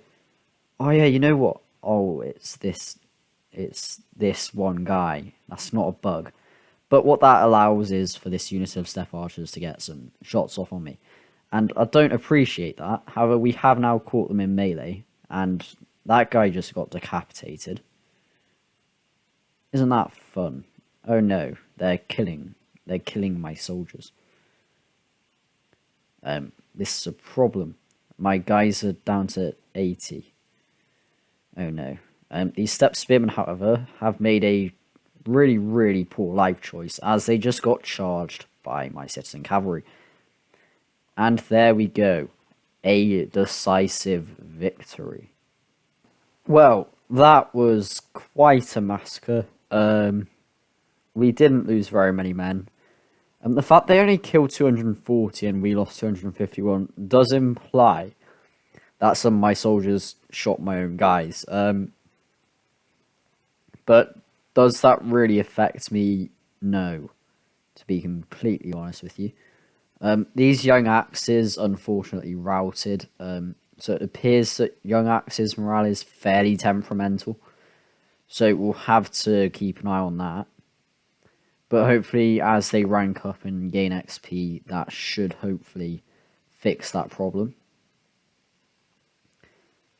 Speaker 1: oh yeah, you know what? Oh, it's this one guy. That's not a bug. But what that allows is for this unit of step archers to get some shots off on me. And I don't appreciate that. However, we have now caught them in melee, and that guy just got decapitated. Isn't that fun? Oh no, they're killing my soldiers. This is a problem. My guys are down to 80. Oh no. These step spearmen, however, have made a really, really poor life choice, as they just got charged by my citizen cavalry. And there we go. A decisive victory. Well, that was quite a massacre. We didn't lose very many men. The fact they only killed 240 and we lost 251 does imply that some of my soldiers shot my own guys. But does that really affect me? No, to be completely honest with you. These young axes unfortunately routed. So it appears that young axes morale is fairly temperamental. So we'll have to keep an eye on that. But hopefully, as they rank up and gain XP, that should hopefully fix that problem.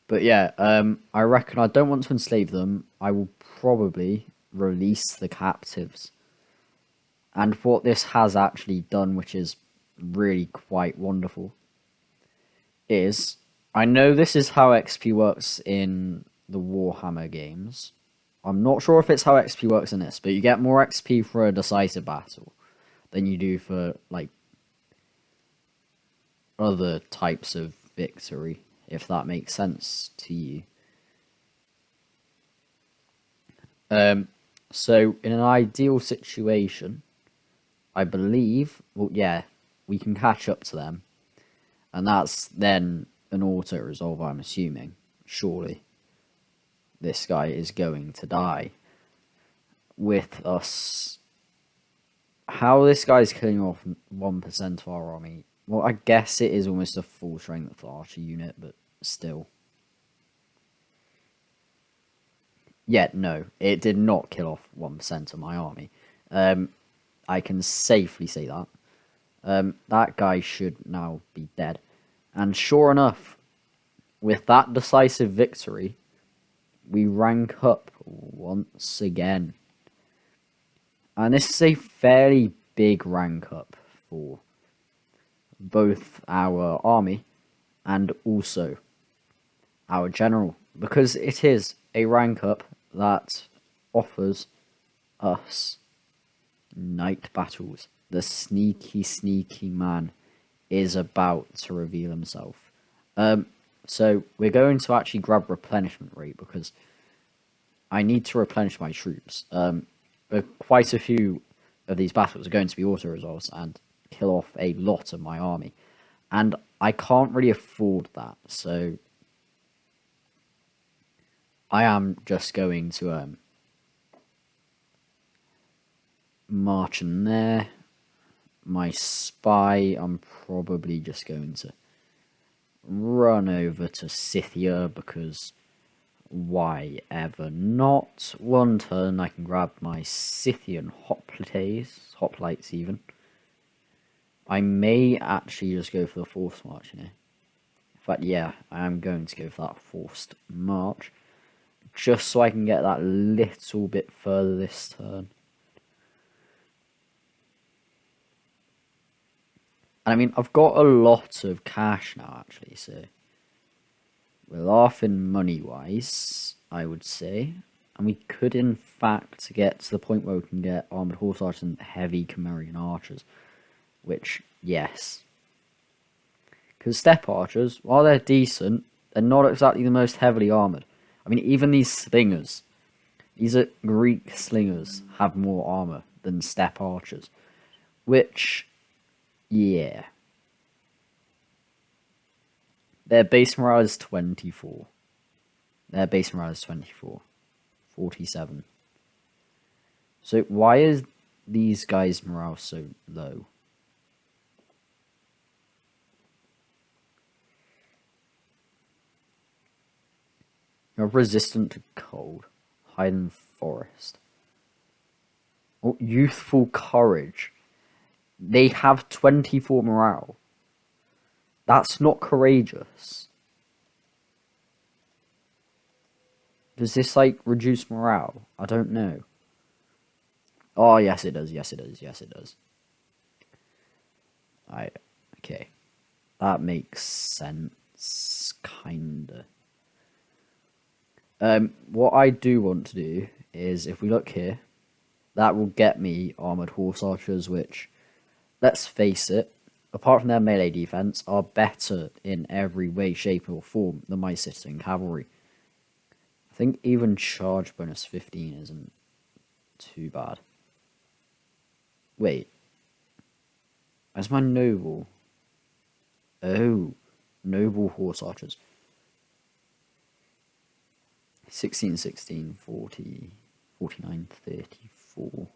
Speaker 1: But yeah, I reckon I don't want to enslave them. I will probably release the captives. And what this has actually done, which is really quite wonderful, is I know this is how XP works in the Warhammer games. I'm not sure if it's how XP works in this, but you get more XP for a decisive battle than you do for, like, other types of victory, if that makes sense to you. So, in an ideal situation, I believe, well, yeah, we can catch up to them. And that's then an auto-resolve, I'm assuming, surely. This guy is going to die with us. How this guy's killing off 1% of our army? Well, I guess it is almost a full strength archer unit, but still. Yeah, no, it did not kill off 1% of my army. I can safely say that. That guy should now be dead. And sure enough, with that decisive victory, we rank up once again. And this is a fairly big rank up for both our army and also our general, because it is a rank up that offers us night battles. The sneaky, sneaky man is about to reveal himself. So we're going to actually grab replenishment rate because I need to replenish my troops. Quite a few of these battles are going to be auto resolves and kill off a lot of my army, and I can't really afford that. So I am just going to march in there. My spy, I'm probably just going to run over to Scythia because why ever not? One turn I can grab my Scythian hoplites even. I may actually just go for the forced march here. In fact, yeah, I am going to go for that forced march. Just so I can get that little bit further this turn. And I mean, I've got a lot of cash now, actually, so we're laughing money-wise, I would say. And we could, in fact, get to the point where we can get armoured horse archers and heavy Cimmerian archers. Which, yes. Because steppe archers, while they're decent, they're not exactly the most heavily armoured. I mean, even these slingers, these are Greek slingers, have more armour than steppe archers. Which, yeah. Their base morale is 24. Their base morale is 24. 47. So why is these guys' morale so low? You're resistant to cold. Hide in the forest. Oh, youthful courage. They have 24 morale. That's not courageous. Does this, like, reduce morale? I don't know. Oh, yes it does, yes it does, yes it does. Okay. That makes sense, kinda. What I do want to do is, if we look here, that will get me armoured horse archers, which, let's face it, apart from their melee defense, are better in every way, shape, or form than my citizen cavalry. I think even charge bonus 15 isn't too bad. Wait. Where's my noble? Oh, noble horse archers. 16, 16, 40, 49, 34.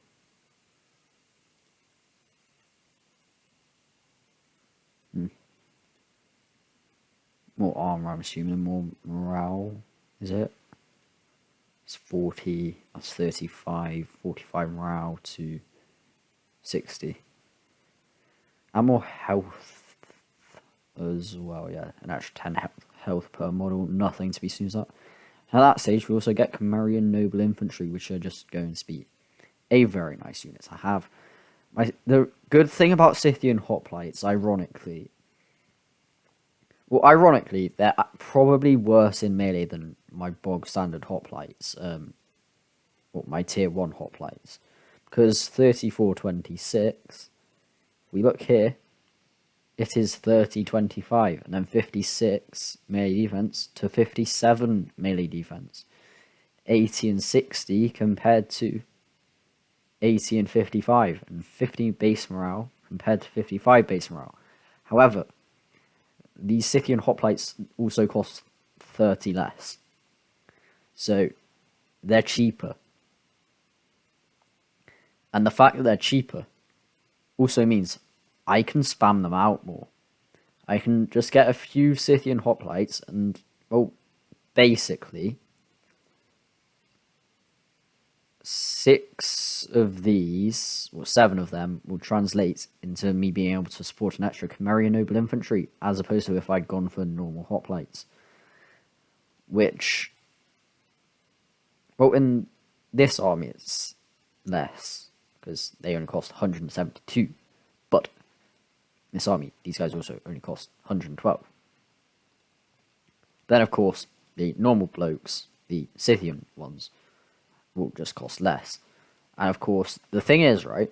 Speaker 1: More armor, I'm assuming, more morale, is it? It's 40, that's 35, 45 morale to 60. And more health as well, yeah. An extra 10 health per model, nothing to be snoozed at. At that stage, we also get Cimmerian Noble Infantry, which are just going to be a very nice unit to have. The good thing about Scythian hoplites, ironically, they're probably worse in melee than my bog standard hoplites, or my tier 1 hoplites. Because 34-26, we look here, it is 30-25, and then 56 melee defense to 57 melee defense. 80 and 60 compared to 80 and 55, and 50 base morale compared to 55 base morale. However, these Scythian hoplites also cost 30 less. So, they're cheaper. And the fact that they're cheaper also means I can spam them out more. I can just get a few Scythian hoplites and, well, basically, 6 of these, or 7 of them, will translate into me being able to support an extra Cimmeria Noble Infantry, as opposed to if I'd gone for normal hoplites. Which, well, in this army it's less. because they only cost 172. But this army, these guys also only cost 112. Then, of course, the normal blokes, the Scythian ones, will just cost less. And of course, the thing is, right,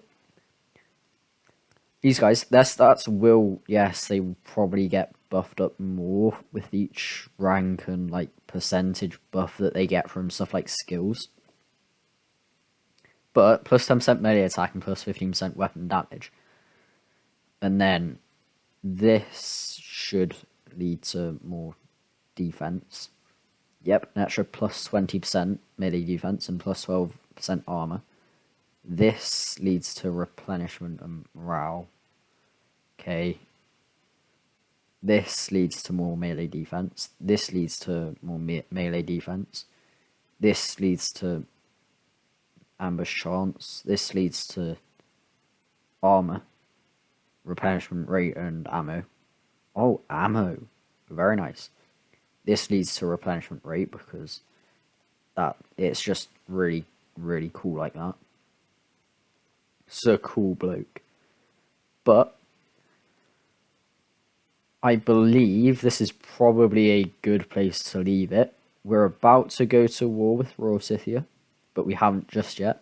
Speaker 1: these guys, their stats will, yes, they will probably get buffed up more with each rank and like percentage buff that they get from stuff like skills. But plus 10% melee attack and plus 15% weapon damage. And then this should lead to more defense. Yep, an extra plus 20% melee defense and plus 12% armor. This leads to replenishment and morale. Okay. This leads to more melee defense. This leads to more melee defense. This leads to ambush chance. This leads to armor, replenishment rate, and ammo. Oh, ammo. Very nice. This leads to replenishment rate because that it's just really, really cool like that. So cool bloke. But I believe this is probably a good place to leave it. We're about to go to war with Royal Scythia, but we haven't just yet.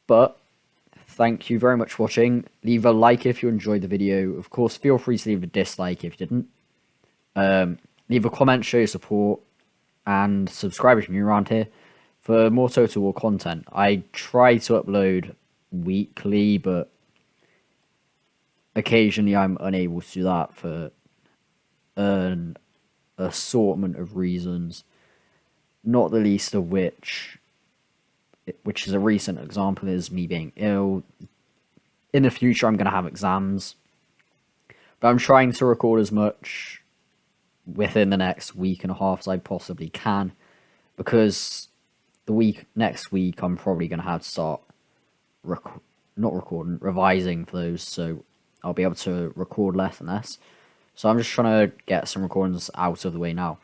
Speaker 1: But thank you very much for watching. Leave a like if you enjoyed the video. Of course, feel free to leave a dislike if you didn't. Leave a comment, show your support, and subscribe if you're new around here for more Total War content. I try to upload weekly, but occasionally I'm unable to do that for an assortment of reasons, not the least of which is a recent example, is me being ill. In the future, I'm going to have exams, but I'm trying to record as much within the next week and a half as I possibly can, because next week I'm probably going to have to start revising for those, so I'll be able to record less and less. So I'm just trying to get some recordings out of the way now.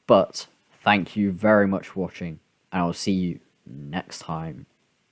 Speaker 1: But thank you very much for watching, and I'll see you next time.